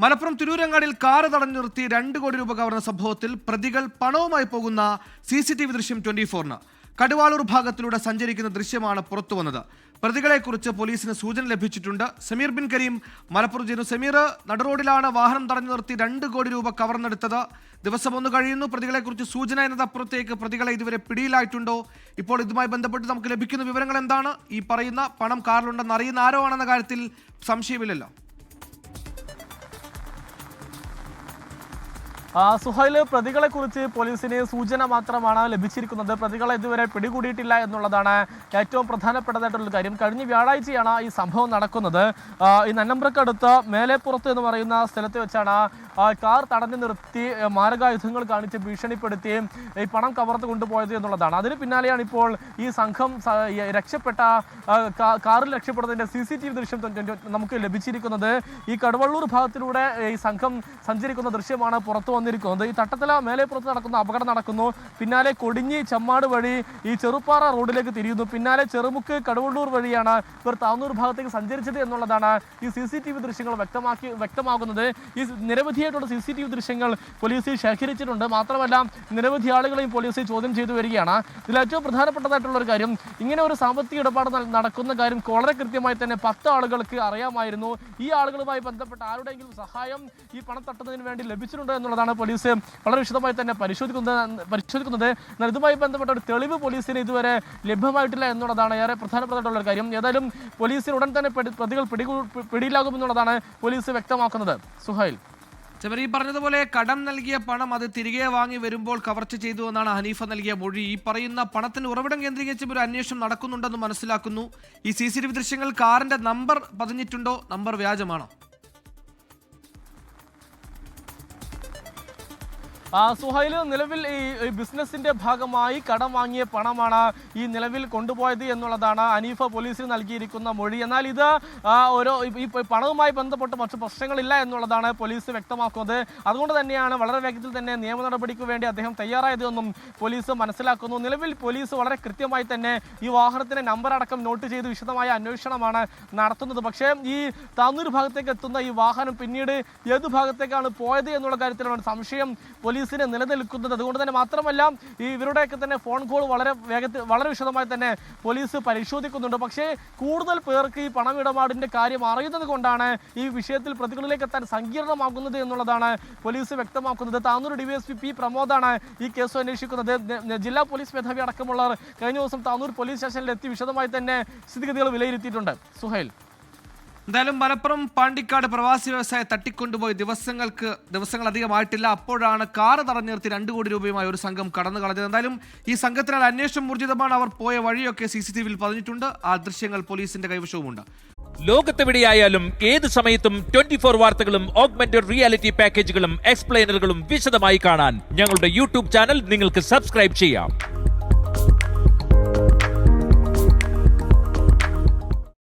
Malappuram തിരൂരങ്ങാടിയിൽ car തടഞ്ഞു നിർത്തി 2 കോടി രൂപ കവർന്ന സംഭവത്തിൽ പ്രതികൾ പണവുമായി പോകുന്ന CCTV ദൃശ്യം 24-ന് കടുവാളൂർ ഭാഗത്തിലൂടെ സഞ്ചരിക്കുന്ന ദൃശ്യമാണ് പുറത്തുവന്നത്. പ്രതികളെക്കുറിച്ച് പോലീസിന് സൂചന ലഭിച്ചിട്ടുണ്ട്. സമീർ ബിൻ കരീം മലപ്പുറം ജില്ലു. സമീർ, നടുറോഡിലാണ് വാഹനം തടഞ്ഞു നിർത്തി 2 കോടി രൂപ കവർന്നെടുത്തത്. ദിവസം 1 കഴിയുന്നു. പ്രതികളെക്കുറിച്ച് സൂചന എന്നതപ്പുറത്തേക്ക് പ്രതികളെ ഇതുവരെ പിടിയിലായിട്ടുണ്ടോ? ഇപ്പോൾ ഇതുമായി ബന്ധപ്പെട്ട് നമുക്ക് ലഭിക്കുന്ന വിവരങ്ങൾ എന്താണ്? ഈ പറയുന്ന പണം കാറിലുണ്ടെന്ന് അറിയുന്ന ആരോ ആണെന്ന കാര്യത്തിൽ സംശയമില്ലല്ലോ. സുഹൈൽ, പ്രതികളെ കുറിച്ച് പോലീസിന് സൂചന മാത്രമാണ് ലഭിച്ചിരിക്കുന്നത്. പ്രതികളെ ഇതുവരെ പിടികൂടിയിട്ടില്ല എന്നുള്ളതാണ് ഏറ്റവും പ്രധാനപ്പെട്ടതായിട്ടുള്ള കാര്യം. കഴിഞ്ഞ വ്യാഴാഴ്ചയാണ് ഈ സംഭവം നടക്കുന്നത്. ഈ നന്നമ്പ്രക്കടുത്ത് മേലെപ്പുറത്ത് എന്ന് പറയുന്ന സ്ഥലത്ത് വെച്ചാണ് കാർ തടഞ്ഞു നിർത്തി മാരകായുധങ്ങൾ കാണിച്ച് ഭീഷണിപ്പെടുത്തി ഈ പണം കവർത്ത് കൊണ്ടുപോയത് എന്നുള്ളതാണ്. അതിന് പിന്നാലെയാണ് ഇപ്പോൾ ഈ സംഘം രക്ഷപ്പെട്ട കാറിൽ രക്ഷപ്പെടുന്നതിൻ്റെ CCTV ദൃശ്യം നമുക്ക് ലഭിച്ചിരിക്കുന്നത്. ഈ കടുവള്ളൂർ ഭാഗത്തിലൂടെ ഈ സംഘം സഞ്ചരിക്കുന്ന ദൃശ്യമാണ് പുറത്തു വന്നിരിക്കുന്നത്. ഈ തട്ടത്തല മേലെപ്പുറത്ത് നടക്കുന്ന അപകടം നടക്കുന്നു. പിന്നാലെ കൊടിഞ്ഞി ചമ്മാട് വഴി ഈ ചെറുപ്പാറ റോഡിലേക്ക് തിരിയുന്നു. പിന്നാലെ ചെറുമുക്ക് കടുവള്ളൂർ വഴിയാണ് ഇവർ താന്നൂർ ഭാഗത്തേക്ക് സഞ്ചരിച്ചത് എന്നുള്ളതാണ് ഈ CCTV ദൃശ്യങ്ങൾ വ്യക്തമാകുന്നത്. ഈ നിരവധിയായിട്ടുള്ള CCTV ദൃശ്യങ്ങൾ പോലീസ് ശേഖരിച്ചിട്ടുണ്ട്. മാത്രമല്ല നിരവധി ആളുകളെയും പോലീസ് ചോദ്യം ചെയ്തു വരികയാണ്. ഇതിൽ ഏറ്റവും പ്രധാനപ്പെട്ടതായിട്ടുള്ള ഒരു കാര്യം, ഇങ്ങനെ ഒരു സാമ്പത്തിക ഇടപാട് നടക്കുന്ന കാര്യം വളരെ കൃത്യമായി തന്നെ 10 ആളുകൾക്ക് അറിയാമായിരുന്നു. ഈ ആളുകളുമായി ബന്ധപ്പെട്ട ആരുടെയെങ്കിലും സഹായം ഈ പണം തട്ടുന്നതിന് വേണ്ടി ലഭിച്ചിട്ടുണ്ടോ എന്നുള്ളതാണ് പോലീസ് വളരെ വിശദമായി തന്നെ പരിശോധിക്കുന്നത്. എന്നാൽ ഇതുമായി ബന്ധപ്പെട്ട ഒരു തെളിവ് പോലീസിന് ഇതുവരെ ലഭ്യമായിട്ടില്ല എന്നുള്ളതാണ് ഏറെ പ്രധാനപ്പെട്ടതായിട്ടുള്ള ഒരു കാര്യം. ഏതായാലും പോലീസിന് ഉടൻ തന്നെ പ്രതികൾ പിടിയിലാകുമെന്നുള്ളതാണ് പോലീസ് വ്യക്തമാക്കുന്നത്. സുഹൈൽ, ഈ പറഞ്ഞതുപോലെ കടം നൽകിയ പണം അത് തിരികെ വാങ്ങി വരുമ്പോൾ കവർച്ച ചെയ്തു എന്നാണ് ഹനീഫ നൽകിയ മൊഴി. ഈ പറയുന്ന പണത്തിന് ഉറവിടം കേന്ദ്രീകരിച്ച് ഒരു അന്വേഷണം നടക്കുന്നുണ്ടെന്ന് മനസ്സിലാക്കുന്നു. ഈ CCTV ദൃശ്യങ്ങൾ കാറിന്റെ നമ്പർ പതിഞ്ഞിട്ടുണ്ടോ? നമ്പർ വ്യാജമാണോ? സുഹൈൽ, നിലവിൽ ഈ ബിസിനസിന്റെ ഭാഗമായി കടം വാങ്ങിയ പണമാണ് ഈ നിലവിൽ കൊണ്ടുപോയത് എന്നുള്ളതാണ് ഹനീഫ പോലീസിന് നൽകിയിരിക്കുന്ന മൊഴി. എന്നാൽ ഇത് ഈ പണവുമായി ബന്ധപ്പെട്ട് മറ്റു പ്രശ്നങ്ങളില്ല എന്നുള്ളതാണ് പോലീസ് വ്യക്തമാക്കുന്നത്. അതുകൊണ്ട് തന്നെയാണ് വളരെ വേഗത്തിൽ തന്നെ നിയമ നടപടിക്ക് വേണ്ടി അദ്ദേഹം തയ്യാറായതെന്നും പോലീസ് മനസ്സിലാക്കുന്നു. നിലവിൽ പോലീസ് വളരെ കൃത്യമായി തന്നെ ഈ വാഹനത്തിന്റെ നമ്പർ അടക്കം നോട്ട് ചെയ്ത് വിശദമായ അന്വേഷണമാണ് നടത്തുന്നത്. പക്ഷേ ഈ താന്നൂർ ഭാഗത്തേക്ക് എത്തുന്ന ഈ വാഹനം പിന്നീട് ഏത് ഭാഗത്തേക്കാണ് പോയത് എന്നുള്ള കാര്യത്തിലാണ് സംശയം പോലീസിന് നിലനിൽക്കുന്നത്. അതുകൊണ്ട് തന്നെ മാത്രമല്ല ഈ ഇവരുടെയൊക്കെ തന്നെ ഫോൺ കോൾ വളരെ വിശദമായി തന്നെ പോലീസ് പരിശോധിക്കുന്നുണ്ട്. പക്ഷേ കൂടുതൽ പേർക്ക് ഈ പണമിടപാടിന്റെ കാര്യം അറിയുന്നത് കൊണ്ടാണ് ഈ വിഷയത്തിൽ പ്രതികളിലേക്ക് എത്താൻ സങ്കീർണമാകുന്നത് എന്നുള്ളതാണ് പോലീസ് വ്യക്തമാക്കുന്നത്. താന്നൂർ DYSP P പ്രമോദാണ് ഈ കേസ് അന്വേഷിക്കുന്നത്. ജില്ലാ പോലീസ് മേധാവി അടക്കമുള്ളവർ കഴിഞ്ഞ ദിവസം താന്നൂർ പോലീസ് സ്റ്റേഷനിലെത്തി വിശദമായി തന്നെ സ്ഥിതിഗതികൾ വിലയിരുത്തിയിട്ടുണ്ട്. സുഹൈൽ, എന്തായാലും മലപ്പുറം പാണ്ടിക്കാട് പ്രവാസി വ്യവസായ തട്ടിക്കൊണ്ടുപോയി ദിവസങ്ങളധികമായിട്ടില്ല. അപ്പോഴാണ് കാറ് തടഞ്ഞു നിർത്തി 2 കോടി രൂപയുമായി ഒരു സംഘം കടന്നു കളഞ്ഞത്. എന്തായാലും ഈ സംഘത്തിനാൽ അന്വേഷണം ഊർജിതമാണ്. അവർ പോയ വഴിയൊക്കെ CCTV-യിൽ പതിഞ്ഞിട്ടുണ്ട്. ആ ദൃശ്യങ്ങൾ പോലീസിന്റെ കൈവശവുമുണ്ട്. ലോകത്തെവിടെയായാലും ഏത് സമയത്തും 24 വാർത്തകളും ഓഗ്മെന്റഡ് റിയാലിറ്റി പാക്കേജുകളും എക്സ്പ്ലെയിനറുകളും വിശദമായി കാണാൻ ഞങ്ങളുടെ YouTube ചാനൽ നിങ്ങൾക്ക് സബ്സ്ക്രൈബ് ചെയ്യാം.